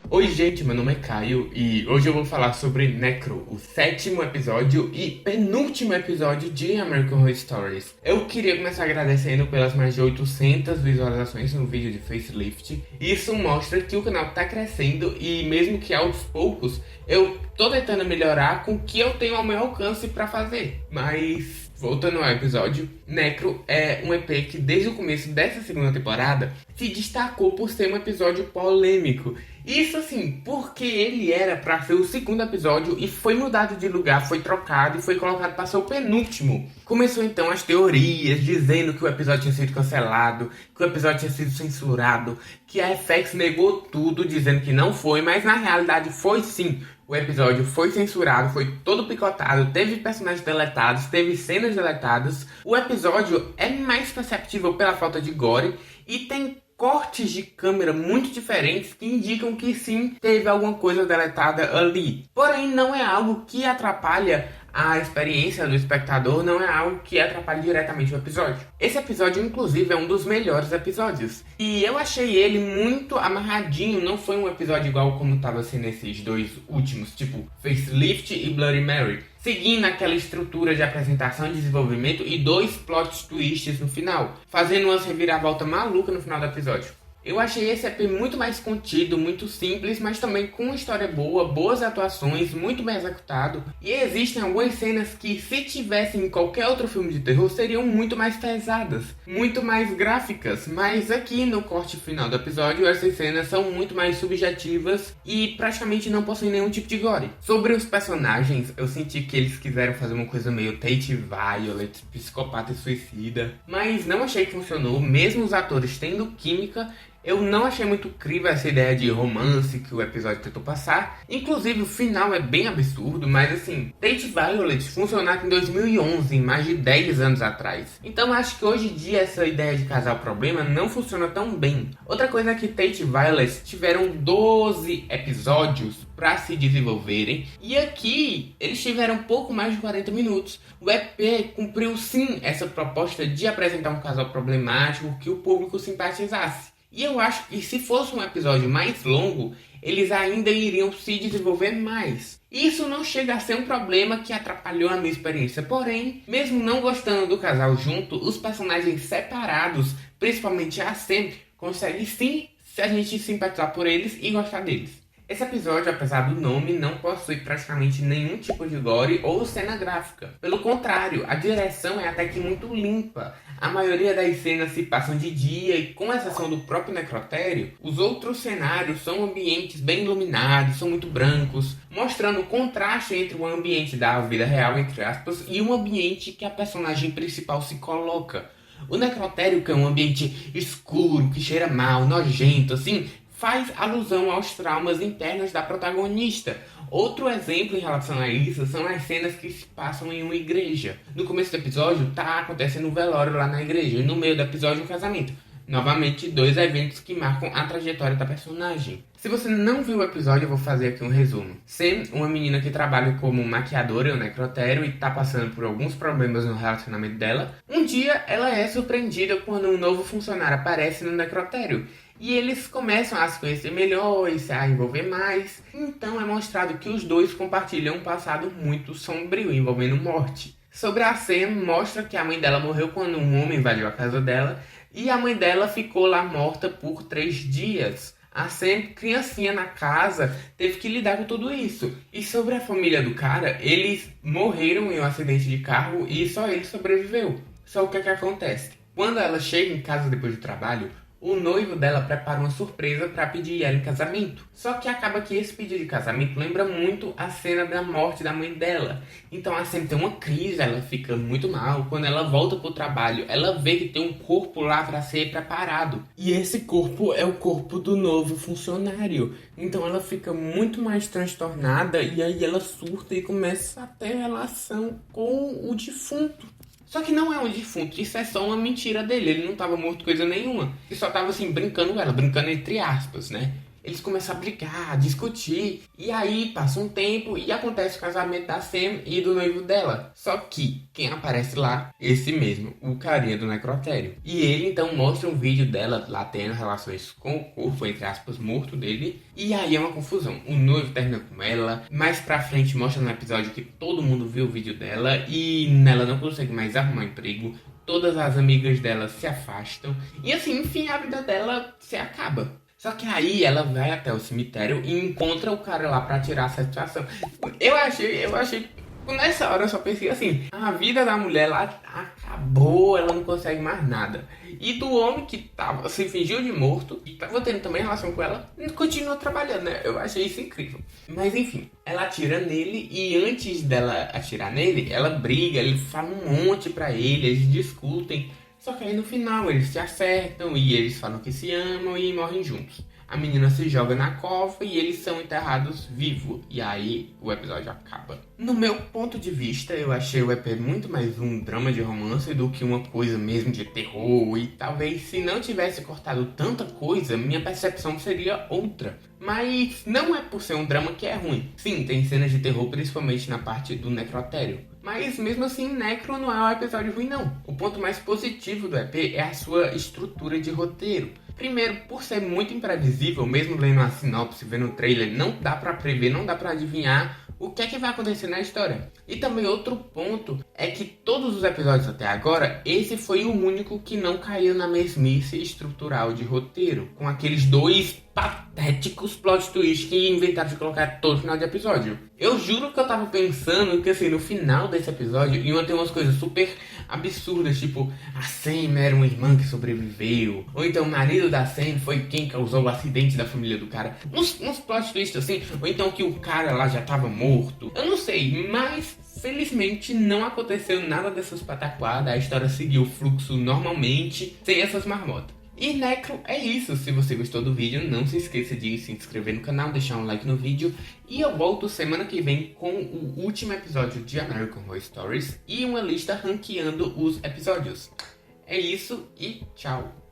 Oi gente, meu nome é Caio e hoje eu vou falar sobre Necro, o sétimo episódio e penúltimo episódio de American Horror Stories. Eu queria começar agradecendo pelas mais de 800 visualizações no vídeo de facelift. Isso mostra que o canal tá crescendo e mesmo que aos poucos, eu tô tentando melhorar com o que eu tenho ao meu alcance pra fazer. Mas voltando ao episódio, Necro é um EP que desde o começo dessa segunda temporada se destacou por ser um episódio polêmico. Isso assim, porque ele era pra ser o segundo episódio e foi mudado de lugar, foi trocado e foi colocado para ser o penúltimo. Começou então as teorias dizendo que o episódio tinha sido cancelado, que o episódio tinha sido censurado, que a FX negou tudo dizendo que não foi, mas na realidade foi sim. O episódio foi censurado, foi todo picotado, teve personagens deletados, teve cenas deletadas. O episódio é mais perceptível pela falta de gore e tem cortes de câmera muito diferentes que indicam que sim, teve alguma coisa deletada ali. Porém, não é algo que atrapalha a experiência do espectador, não é algo que atrapalhe diretamente o episódio. Esse episódio, inclusive, é um dos melhores episódios. E eu achei ele muito amarradinho, não foi um episódio igual como estava sendo esses dois últimos, tipo Facelift e Bloody Mary. Seguindo aquela estrutura de apresentação e desenvolvimento e dois plot twists no final, fazendo umas reviravoltas malucas no final do episódio. Eu achei esse EP muito mais contido, muito simples, mas também com uma história boa, boas atuações, muito bem executado. E existem algumas cenas que, se tivessem em qualquer outro filme de terror, seriam muito mais pesadas, muito mais gráficas. Mas aqui no corte final do episódio, essas cenas são muito mais subjetivas e praticamente não possuem nenhum tipo de gore. Sobre os personagens, eu senti que eles quiseram fazer uma coisa meio Tate Violet, psicopata e suicida, mas não achei que funcionou, mesmo os atores tendo química. Eu não achei muito crível essa ideia de romance que o episódio tentou passar. Inclusive, o final é bem absurdo, mas assim, Tate Violet funcionava em 2011, mais de 10 anos atrás. Então acho que hoje em dia essa ideia de casal problema não funciona tão bem. Outra coisa é que Tate Violet tiveram 12 episódios para se desenvolverem, e aqui eles tiveram pouco mais de 40 minutos. O EP cumpriu sim essa proposta de apresentar um casal problemático que o público simpatizasse. E eu acho que se fosse um episódio mais longo, eles ainda iriam se desenvolver mais. Isso não chega a ser um problema que atrapalhou a minha experiência. Porém, mesmo não gostando do casal junto, os personagens separados, principalmente a Sam, consegue sim se a gente simpatizar por eles e gostar deles. Esse episódio, apesar do nome, não possui praticamente nenhum tipo de gore ou cena gráfica. Pelo contrário, a direção é até que muito limpa. A maioria das cenas se passam de dia e, com exceção do próprio necrotério, os outros cenários são ambientes bem iluminados, são muito brancos, mostrando o contraste entre o ambiente da vida real, entre aspas, e o ambiente que a personagem principal se coloca. O necrotério, que é um ambiente escuro, que cheira mal, nojento, assim, faz alusão aos traumas internos da protagonista. Outro exemplo em relação a isso são as cenas que se passam em uma igreja. No começo do episódio tá acontecendo um velório lá na igreja e no meio do episódio um casamento. Novamente, dois eventos que marcam a trajetória da personagem. Se você não viu o episódio, eu vou fazer aqui um resumo. Sam, uma menina que trabalha como maquiadora no necrotério e tá passando por alguns problemas no relacionamento dela, um dia ela é surpreendida quando um novo funcionário aparece no necrotério. E eles começam a se conhecer melhor e se a envolver mais. Então é mostrado que os dois compartilham um passado muito sombrio, envolvendo morte. Sobre a Sam, mostra que a mãe dela morreu quando um homem invadiu a casa dela. E a mãe dela ficou lá morta por 3 dias. A Sam, criancinha na casa, teve que lidar com tudo isso. E sobre a família do cara, eles morreram em um acidente de carro e só ele sobreviveu. Só o que é que acontece? Quando ela chega em casa depois do trabalho, o noivo dela prepara uma surpresa para pedir ela em casamento. Só que acaba que esse pedido de casamento lembra muito a cena da morte da mãe dela. Então ela sempre tem uma crise, ela fica muito mal. Quando ela volta pro trabalho, ela vê que tem um corpo lá para ser preparado. E esse corpo é o corpo do novo funcionário. Então ela fica muito mais transtornada e aí ela surta e começa a ter relação com o defunto. Só que não é um defunto, isso é só uma mentira dele, ele não tava morto coisa nenhuma. Ele só tava assim, brincando com ela, brincando entre aspas, né? eles começam a brigar, a discutir. E aí passa um tempo e acontece o casamento da Sam e do noivo dela. Só que quem aparece lá? Esse mesmo, o carinha do necrotério. E ele então mostra um vídeo dela lá tendo relações com o corpo, entre aspas, morto dele. E aí é uma confusão. O noivo termina com ela. Mais pra frente mostra no episódio que todo mundo viu o vídeo dela e ela não consegue mais arrumar emprego. Todas as amigas dela se afastam. E assim, enfim, a vida dela se acaba. Só que aí ela vai até o cemitério e encontra o cara lá pra tirar a satisfação. Eu achei... Nessa hora eu só pensei assim, a vida da mulher lá acabou, ela não consegue mais nada. E do homem que se fingiu de morto e tava tendo também relação com ela, continua trabalhando, né? Eu achei isso incrível. Mas enfim, ela atira nele e antes dela atirar nele, ela briga, ele fala um monte pra ele, eles discutem. Só que aí no final eles se acertam e eles falam que se amam e morrem juntos. A menina se joga na cova e eles são enterrados vivos. E aí o episódio acaba. No meu ponto de vista, eu achei o EP muito mais um drama de romance do que uma coisa mesmo de terror. E talvez se não tivesse cortado tanta coisa, minha percepção seria outra. Mas não é por ser um drama que é ruim. Sim, tem cenas de terror, principalmente na parte do necrotério. Mas mesmo assim, Necro não é um episódio ruim não. O ponto mais positivo do EP é a sua estrutura de roteiro. Primeiro, por ser muito imprevisível, mesmo lendo a sinopse, vendo o trailer, não dá pra prever, não dá pra adivinhar o que é que vai acontecer na história. E também outro ponto é que todos os episódios até agora, esse foi o único que não caiu na mesmice estrutural de roteiro, com aqueles dois patéticos plot twists que inventaram de colocar todo final de episódio. Eu juro que eu tava pensando que assim, no final desse episódio iam ter umas coisas super absurdas, tipo, a Sam era uma irmã que sobreviveu, ou então o marido da Sam foi quem causou o acidente da família do cara. Uns plot twists assim, ou então que o cara lá já tava morto. Eu não sei, mas felizmente não aconteceu nada dessas pataquadas, a história seguiu o fluxo normalmente, sem essas marmotas. E Necro é isso, se você gostou do vídeo, não se esqueça de se inscrever no canal, deixar um like no vídeo. E eu volto semana que vem com o último episódio de American Horror Stories e uma lista ranqueando os episódios. É isso e tchau!